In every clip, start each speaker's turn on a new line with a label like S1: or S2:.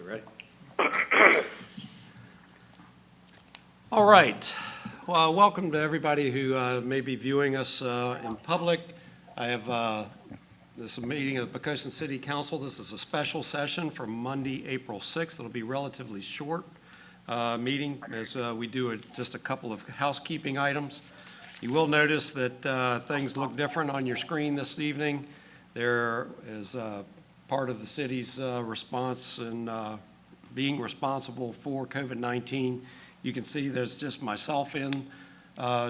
S1: ready? All right. Well, welcome to everybody who may be viewing us in public. I have this meeting of the Poquoson City Council. This is a special session for Monday, April 6th. It'll be relatively short meeting as we do just a couple of housekeeping items. You will notice that things look different on your screen this evening. There is part of the city's response and being responsible for COVID-19. You can see there's just myself in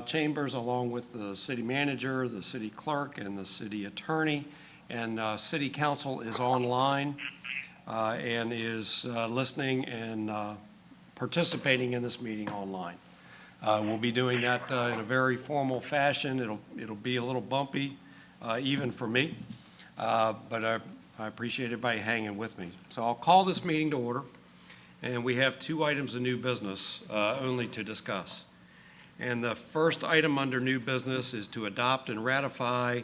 S1: chambers along with the city manager, the city clerk, and the city attorney. And city council is online and is listening and participating in this meeting online. We'll be doing that in a very formal fashion. It'll be a little bumpy, even for me, but I appreciate everybody hanging with me. So I'll call this meeting to order, and we have two items of new business only to discuss. And the first item under new business is to adopt and ratify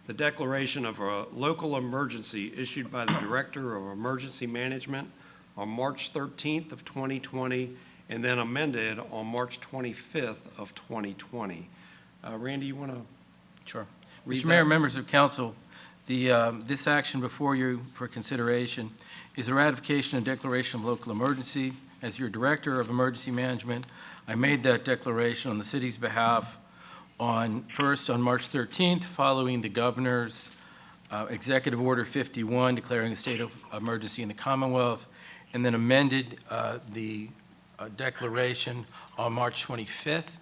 S1: the declaration of a local emergency issued by the Director of Emergency Management on March 13th of 2020, and then amended on March 25th of 2020. Randy, you want to?
S2: Sure. Mr. Mayor, members of council, this action before you for consideration is a ratification and declaration of local emergency. As your Director of Emergency Management, I made that declaration on the city's behalf first on March 13th, following the Governor's Executive Order 51 declaring a state of emergency in the Commonwealth, and then amended the declaration on March 25th,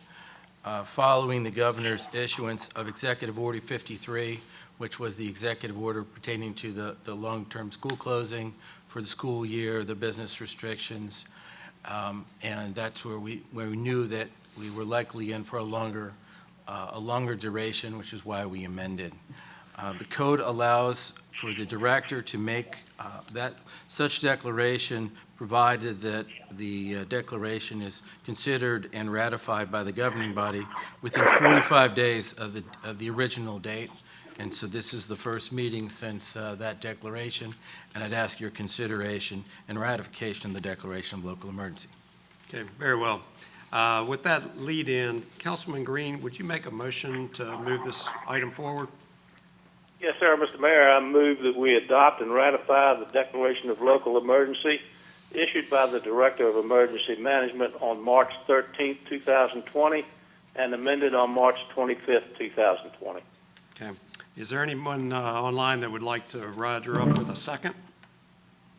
S2: following the Governor's issuance of Executive Order 53, which was the executive order pertaining to the long-term school closing for the school year, the business restrictions, and that's where we knew that we were likely in for a longer duration, which is why we amended. The code allows for the director to make such declaration, provided that the declaration is considered and ratified by the governing body within 45 days of the original date. And so this is the first meeting since that declaration, and I'd ask your consideration and ratification of the declaration of local emergency.
S1: Okay, very well. With that lead in, Councilman Green, would you make a motion to move this item forward?
S3: Yes, sir, Mr. Mayor. I move that we adopt and ratify the declaration of local emergency issued by the Director of Emergency Management on March 13th, 2020, and amended on March 25th, 2020.
S1: Okay. Is there anyone online that would like to roger up with a second?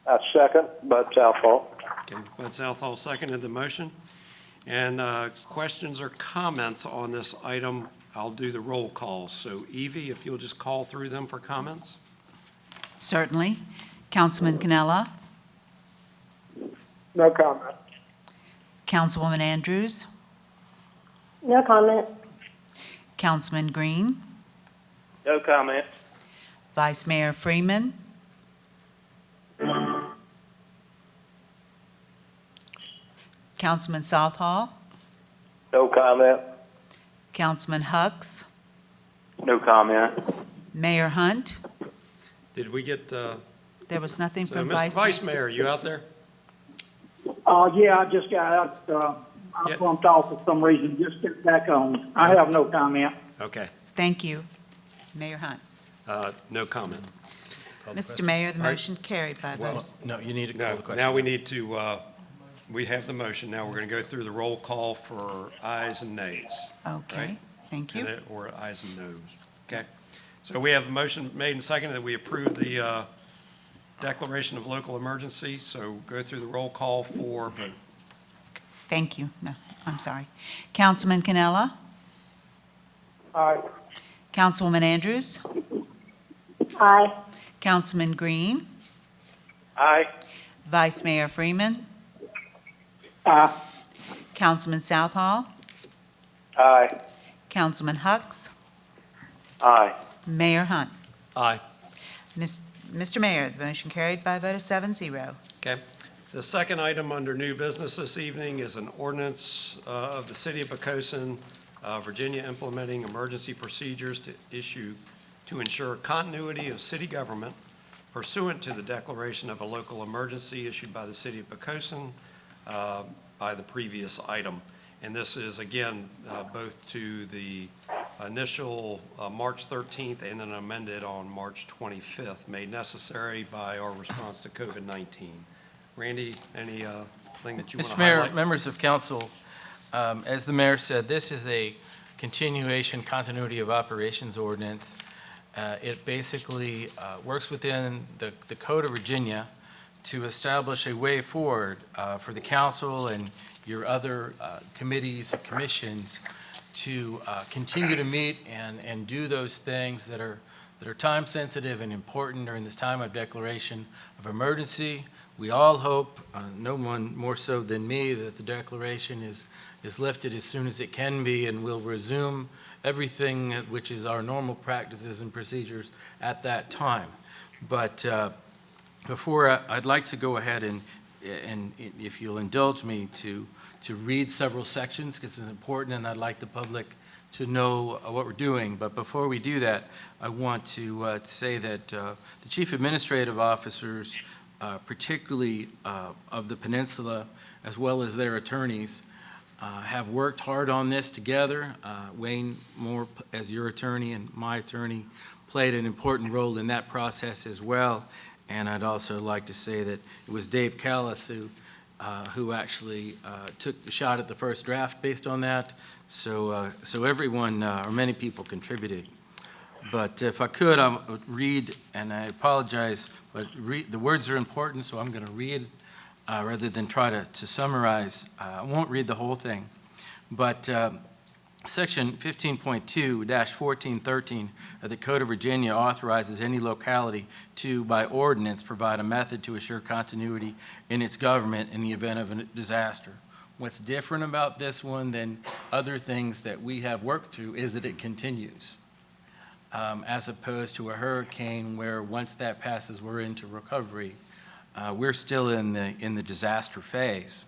S3: I second. Bud Southall.
S1: Okay, Bud Southall seconded the motion. And questions or comments on this item? I'll do the roll call. So, Evie, if you'll just call through them for comments.
S4: Certainly. Councilman Cannella.
S3: No comment.
S4: Councilwoman Andrews.
S5: No comment.
S4: Councilman Green.
S3: No comment.
S4: Vice Mayor Freeman. Councilman Southall.
S3: No comment.
S4: Councilman Hucks.
S3: No comment.
S4: Mayor Hunt.
S1: Did we get
S4: There was nothing
S1: so
S4: from
S1: Mr.
S4: Vice
S1: Vice Mayor, you out there?
S5: Yeah, I just got out. I
S1: Yeah.
S5: bumped off for some reason. Just get back on. I have no comment.
S1: Okay.
S4: Thank you. Mayor Hunt.
S1: No comment.
S4: Mr. Mayor, the motion carried by
S1: Well,
S4: votes.
S2: No, you need to call
S1: No,
S2: the question.
S1: now we need to, we have the motion. Now we're going to go through the roll call for ayes and nays.
S4: Okay,
S1: right.
S4: thank you.
S1: Or ayes and noes. Okay. So we have a motion made and seconded that we approve the declaration of local emergency. So go through the roll call for vote.
S4: Thank you. No, I'm sorry. Councilman Cannella.
S5: Aye.
S4: Councilwoman Andrews.
S5: Aye.
S4: Councilman Green.
S3: Aye.
S4: Vice Mayor Freeman.
S5: Aye.
S4: Councilman Southall.
S3: Aye.
S4: Councilman Hucks.
S3: Aye.
S4: Mayor Hunt.
S1: Aye.
S4: Mr. Mayor, the motion carried by a vote of 7-0.
S1: Okay. The second item under new business this evening is an ordinance of the City of Poquoson, Virginia, implementing emergency procedures to ensure continuity of city government pursuant to the declaration of a local emergency issued by the city of Poquoson by the previous item. And this is, again, both to the initial March 13th and then amended on March 25th, made necessary by our response to COVID-19. Randy, anything that you want to
S2: Mr. Mayor,
S1: highlight?
S2: members of council, as the mayor said, this is a continuation continuity of operations ordinance. It basically works within the Code of Virginia to establish a way forward for the council and your other committees and commissions to continue to meet and do those things that are time sensitive and important during this time of declaration of emergency. We all hope, no one more so than me, that the declaration is lifted as soon as it can be, and we'll resume everything which is our normal practices and procedures at that time. But before I'd like to go ahead and if you'll indulge me to read several sections, because it's important and I'd like the public to know what we're doing. But before we do that, I want to say that the chief administrative officers, particularly of the peninsula, as well as their attorneys, have worked hard on this together. Wayne Moore, as your attorney and my attorney, played an important role in that process as well. And I'd also like to say that it was Dave Callis who actually took the shot at the first draft based on that. So everyone, or many people, contributed. But if I could, I'll read, and I apologize, but the words are important, so I'm going to read rather than try to summarize. I won't read the whole thing, but Section 15.2-1413 of the Code of Virginia authorizes any locality to, by ordinance, provide a method to assure continuity in its government in the event of a disaster. What's different about this one than other things that we have worked through is that it continues, as opposed to a hurricane where once that passes, we're into recovery. We're still in the disaster phase.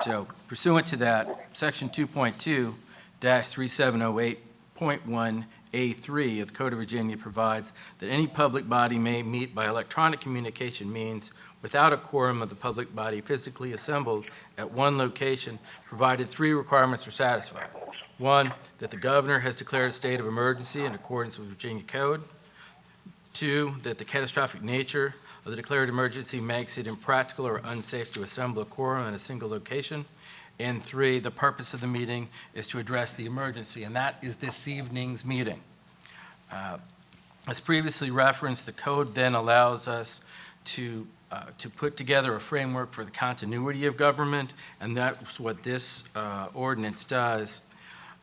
S2: So pursuant to that, Section 2.2-3708.1A3 of the Code of Virginia provides that any public body may meet by electronic communication means without a quorum of the public body physically assembled at one location, provided three requirements are satisfied. One, that the governor has declared a state of emergency in accordance with Virginia Code. Two, that the catastrophic nature of the declared emergency makes it impractical or unsafe to assemble a quorum in a single location. And three, the purpose of the meeting is to address the emergency, and that is this evening's meeting. As previously referenced, the code then allows us to put together a framework for the continuity of government, and that's what this ordinance does.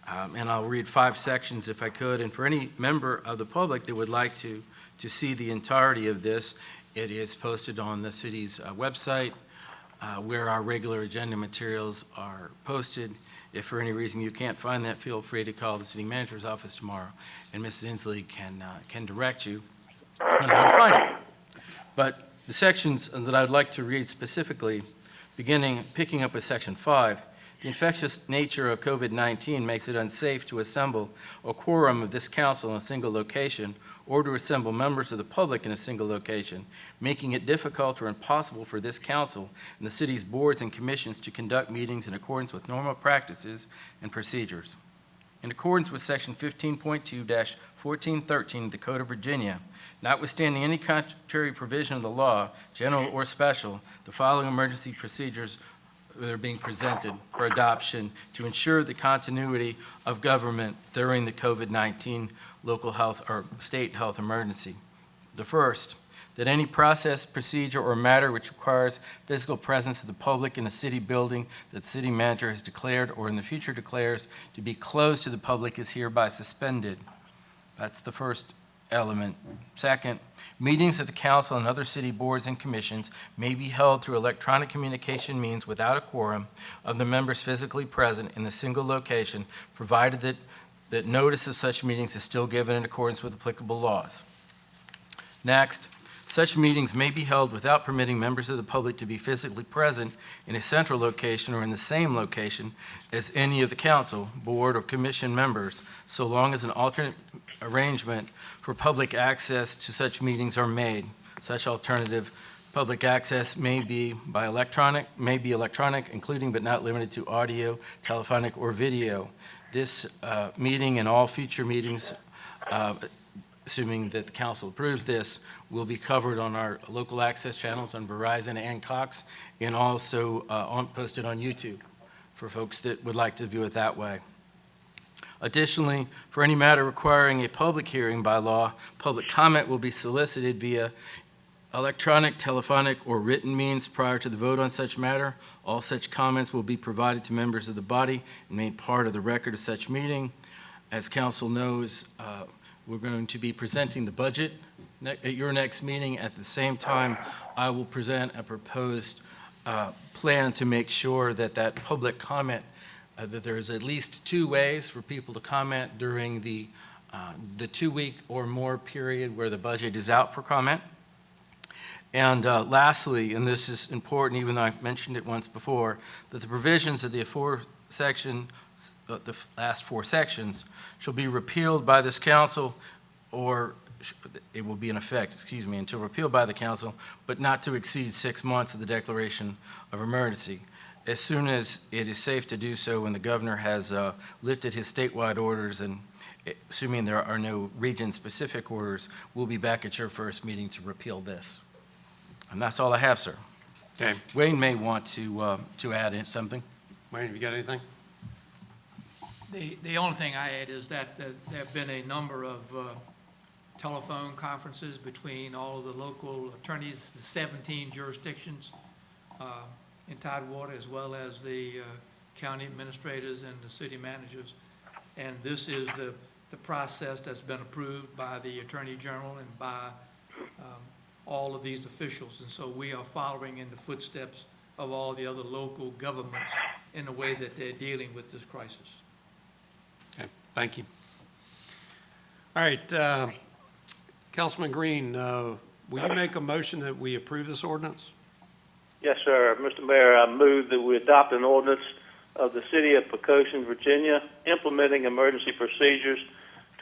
S2: And I'll read 5 sections if I could. And for any member of the public that would like to see the entirety of this, it is posted on the city's website, where our regular agenda materials are posted. If for any reason you can't find that, feel free to call the city manager's office tomorrow, and Mrs. Inslee can direct you on how to find it. But the sections that I'd like to read specifically, picking up with Section 5, the infectious nature of COVID-19 makes it unsafe to assemble a quorum of this council in a single location or to assemble members of the public in a single location, making it difficult or impossible for this council and the city's boards and commissions to conduct meetings in accordance with normal practices and procedures. In accordance with Section 15.2-1413 of the Code of Virginia, notwithstanding any contrary provision of the law, general or special, the following emergency procedures are being presented for adoption to ensure the continuity of government during the COVID-19 local health or state health emergency. The first, that any process, procedure, or matter which requires physical presence of the public in a city building that the city manager has declared or in the future declares to be closed to the public is hereby suspended. That's the first element. Second, meetings of the council and other city boards and commissions may be held through electronic communication means without a quorum of the members physically present in the single location, provided that notice of such meetings is still given in accordance with applicable laws. Next, such meetings may be held without permitting members of the public to be physically present in a central location or in the same location as any of the council, board, or commission members, so long as an alternate arrangement for public access to such meetings are made, Such alternative public access may be electronic, including but not limited to audio, telephonic, or video. This meeting and all future meetings, assuming that the council approves this, will be covered on our local access channels on Verizon and Cox, and also posted on YouTube for folks that would like to view it that way. Additionally, for any matter requiring a public hearing by law, public comment will be solicited via electronic, telephonic, or written means prior to the vote on such matter. All such comments will be provided to members of the body and made part of the record of such meeting. As council knows, we're going to be presenting the budget at your next meeting. At the same time, I will present a proposed plan to make sure that that public comment, that there's at least 2 ways for people to comment during the 2-week or more period where the budget is out for comment. And lastly, and this is important, even though I mentioned it once before, that the provisions of the last 4 sections shall be repealed by this council, or it will be in effect, until repealed by the council, but not to exceed 6 months of the declaration of emergency. As soon as it is safe to do so, when the governor has lifted his statewide orders, and assuming there are no region-specific orders, we'll be back at your first meeting to repeal this. And that's all I have, sir.
S1: Okay.
S2: Wayne may want to add in something.
S1: Wayne, have you got anything?
S6: The only thing I add is that there have been a number of telephone conferences between all of the local attorneys, the 17 jurisdictions in Tidewater, as well as the county administrators and the city managers. And this is the process that's been approved by the Attorney General and by all of these officials. And so we are following in the footsteps of all the other local governments in the way that they're dealing with this crisis.
S1: Okay, thank you. All right, Councilman Green, will you make a motion that we approve this ordinance?
S3: Yes, sir. Mr. Mayor, I move that we adopt an ordinance of the City of Poquoson, Virginia, implementing emergency procedures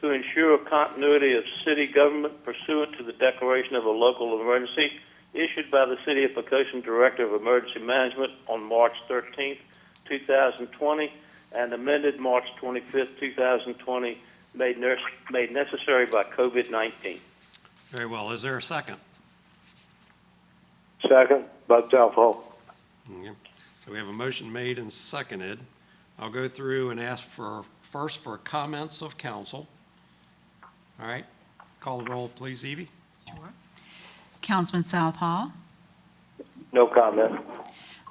S3: to ensure continuity of city government pursuant to the declaration of a local emergency issued by the City of Poquoson Director of Emergency Management on March 13th, 2020, and amended March 25th, 2020, made necessary by COVID-19.
S1: Very well. Is there a second?
S5: Second, by Southall.
S1: Okay. So we have a motion made and seconded. I'll go through and ask first for comments of council. All right. Call the roll, please, Evie.
S4: Sure. Councilman Southall,
S5: No comment.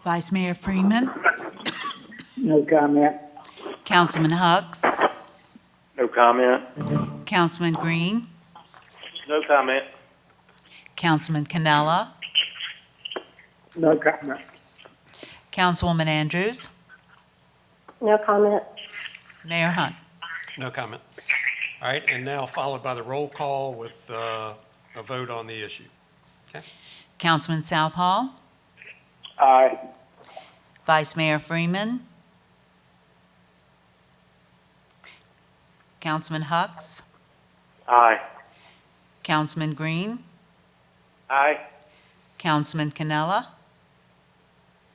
S4: Vice Mayor Freeman,
S5: No comment.
S4: Councilman Hucks,
S3: No comment.
S4: Councilman Green,
S3: No comment.
S4: Councilman Cannella,
S5: No comment.
S4: Councilwoman Andrews,
S7: No comment.
S4: Mayor Hunt.
S1: No comment. All right, and now followed by the roll call with a vote on the issue.
S4: Councilman Southall,
S5: Aye.
S4: Vice Mayor Freeman, Councilman Hucks,
S3: Aye.
S4: Councilman Green,
S3: Aye.
S4: Councilman Cannella,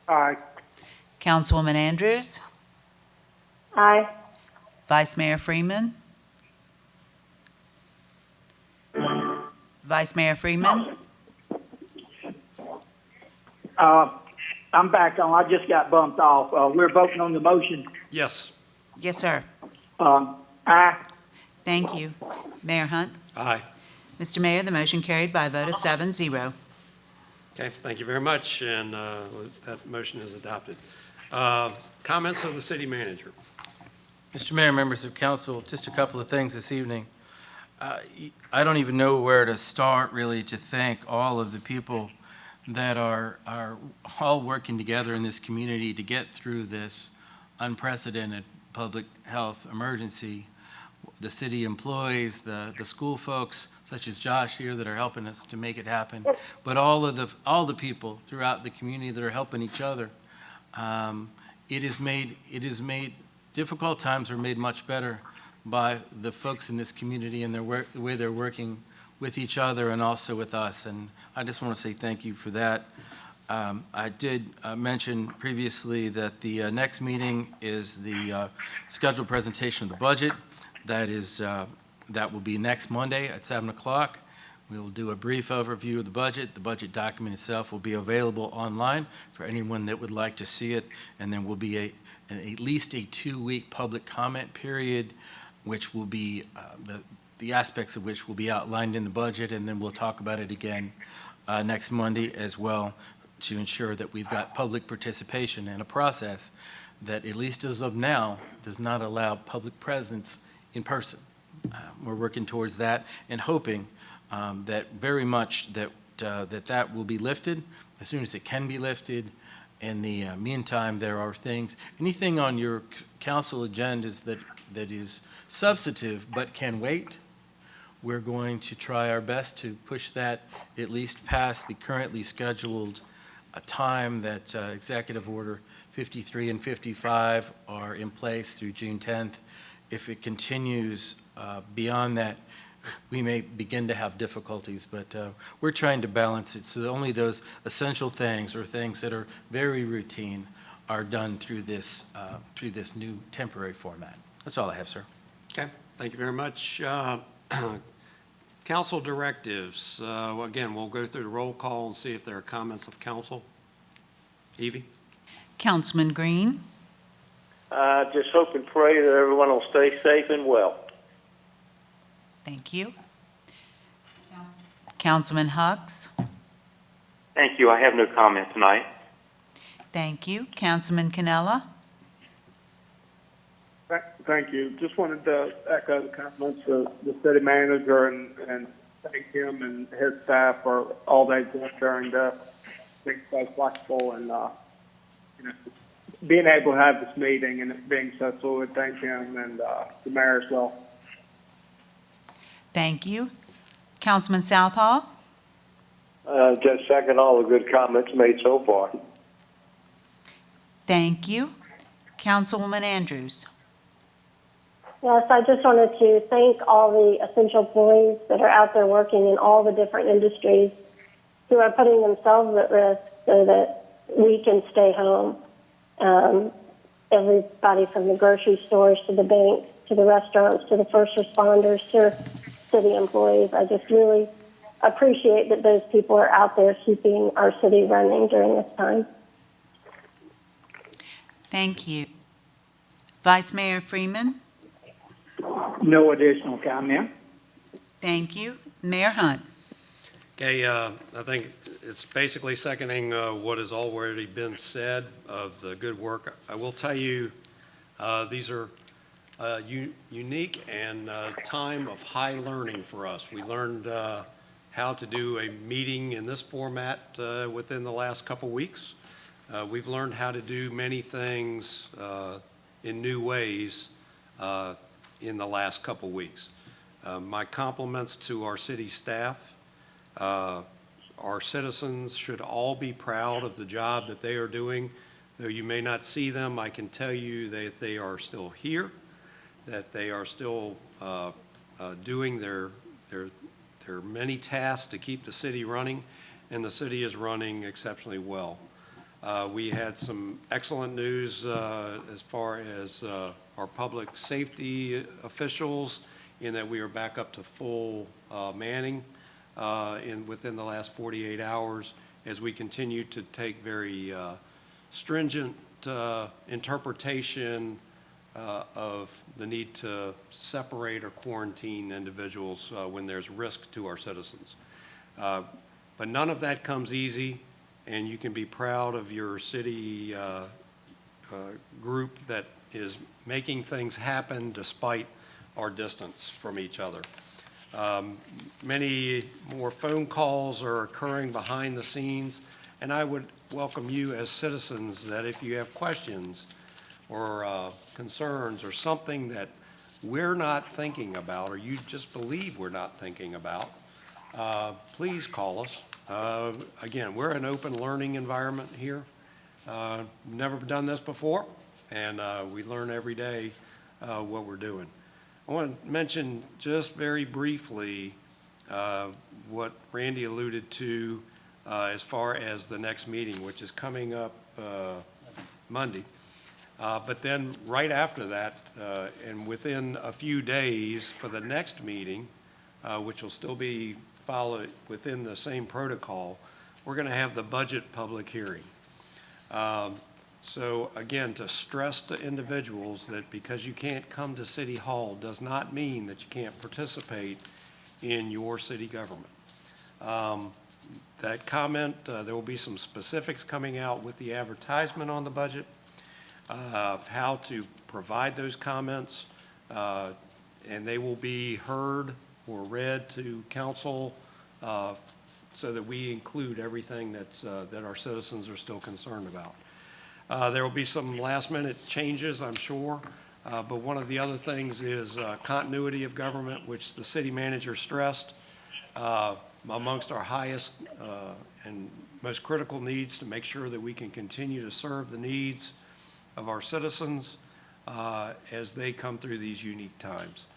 S5: Aye.
S4: Councilwoman Andrews,
S7: Aye.
S4: Vice Mayor Freeman, Vice Mayor Freeman,
S5: I'm back on. I just got bumped off. We're voting on the motion.
S1: Yes.
S4: yes, sir.
S5: Aye.
S4: Thank you. Mayor Hunt.
S1: Aye.
S4: Mr. Mayor, the motion carried by a vote of 7-0.
S1: Okay, thank you very much, and that motion is adopted. Comments of the city manager.
S2: Mr. Mayor, members of council, just a couple of things this evening. I don't even know where to start, really, to thank all of the people that are all working together in this community to get through this unprecedented public health emergency. The city employees, the school folks, such as Josh here, that are helping us to make it happen, but all the people throughout the community that are helping each other. It is made difficult times are made much better by the folks in this community and the way they're working with each other and also with us, and I just want to say thank you for that. I did mention previously that the next meeting is the scheduled presentation of the budget. That will be next Monday at 7 o'clock. We will do a brief overview of the budget. The budget document itself will be available online for anyone that would like to see it, and then will be at least a 2-week public comment period, which will be the aspects of which will be outlined in the budget, and then we'll talk about it again next Monday as well, to ensure that we've got public participation in a process that, at least as of now, does not allow public presence in person. We're working towards that and hoping that very much that will be lifted as soon as it can be lifted. In the meantime, there are anything on your council agendas that is substantive but can wait. We're going to try our best to push that at least past the currently scheduled time that Executive Order 53 and 55 are in place through June 10th. If it continues beyond that, we may begin to have difficulties, but we're trying to balance it so that only those essential things or things that are very routine are done through this new temporary format. That's all I have, sir.
S1: Okay, thank you very much. Council directives. Again, we'll go through the roll call and see if there are comments of council. Evie?
S4: Councilman Green,
S3: Just hope and pray that everyone will stay safe and well.
S4: thank you. Councilman Hucks,
S8: Thank you. I have no comment tonight.
S4: thank you. Councilman Canella,
S5: Thank you. Just wanted to echo the compliments of the city manager and thank him and his staff for all they've done during the being so flexible and being able to have this meeting and it being so fluid. Thank him and the mayor as well.
S4: thank you. Councilman Southall,
S3: Just second all the good comments made so far.
S4: thank you. Councilwoman Andrews,
S7: Yes, I just wanted to thank all the essential employees that are out there working in all the different industries who are putting themselves at risk so that we can stay home. Everybody from the grocery stores to the banks to the restaurants to the first responders to city employees. I just really appreciate that those people are out there keeping our city running during this time.
S4: thank you. Vice Mayor Freeman,
S5: No additional comment.
S4: thank you. Mayor Hunt,
S1: Okay, I think it's basically seconding what has already been said of the good work. I will tell you, these are unique and time of high learning for us. We learned how to do a meeting in this format within the last couple weeks. We've learned how to do many things in new ways in the last couple weeks. My compliments to our city staff. Our citizens should all be proud of the job that they are doing. Though you may not see them, I can tell you that they are still here, that they are still doing their many tasks to keep the city running, and the city is running exceptionally well. We had some excellent news as far as our public safety officials, in that we are back up to full manning within the last 48 hours, as we continue to take very stringent interpretation of the need to separate or quarantine individuals when there's risk to our citizens. But none of that comes easy, and you can be proud of your city group that is making things happen despite our distance from each other. Many more phone calls are occurring behind the scenes, and I would welcome you as citizens that if you have questions or concerns or something that we're not thinking about, or you just believe we're not thinking about, please call us. Again, we're an open learning environment here. Never done this before, and we learn every day what we're doing. I want to mention just very briefly what Randy alluded to as far as the next meeting, which is coming up Monday. But then right after that, and within a few days for the next meeting, which will still be followed within the same protocol, we're going to have the budget public hearing. So again, to stress to individuals that because you can't come to City Hall does not mean that you can't participate in your city government. That comment, there will be some specifics coming out with the advertisement on the budget of how to provide those comments, and they will be heard or read to council so that we include everything that our citizens are still concerned about. There will be some last-minute changes, I'm sure, but one of the other things is continuity of government, which the city manager stressed. Amongst our highest and most critical needs to make sure that we can continue to serve the needs of our citizens as they come through these unique times.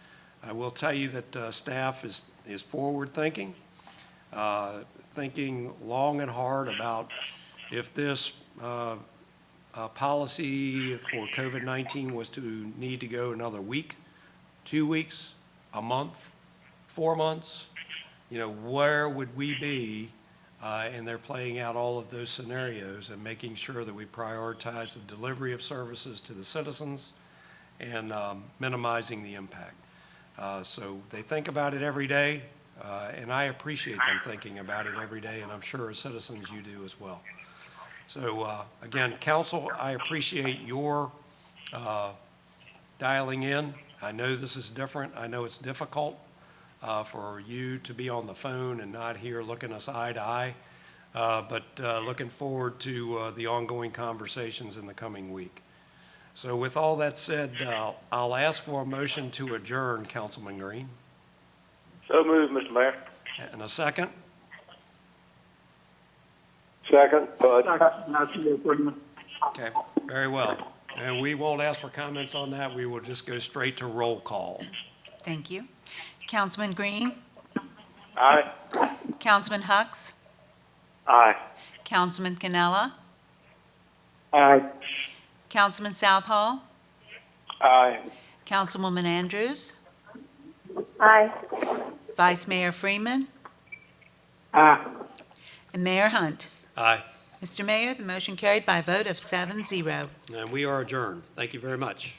S1: I will tell you that staff is forward-thinking, thinking long and hard about if this policy for COVID-19 was to need to go another week, 2 weeks, a month, 4 months, where would we be? And they're playing out all of those scenarios and making sure that we prioritize the delivery of services to the citizens and minimizing the impact. So they think about it every day, and I appreciate them thinking about it every day, and I'm sure as citizens you do as well. So again, council, I appreciate your dialing in. I know this is different. I know it's difficult for you to be on the phone and not here looking us eye to eye, but looking forward to the ongoing conversations in the coming week. So with all that said, I'll ask for a motion to adjourn, Councilman Green.
S3: So moved, Mr. Mayor.
S1: And a second?
S3: Second, Bud.
S1: Okay, very well. And we won't ask for comments on that. We will just go straight to roll call.
S4: Thank you. Councilman Green?
S3: Aye.
S4: Councilman Hux?
S8: Aye.
S4: Councilman Canella?
S5: Aye.
S4: Councilman Southall?
S3: Aye.
S4: Councilwoman Andrews?
S7: Aye.
S4: Vice Mayor Freeman?
S5: Aye.
S4: And Mayor Hunt?
S1: Aye,
S4: Mr. Mayor, the motion carried by a vote of 7-0.
S1: and we are adjourned. Thank you very much.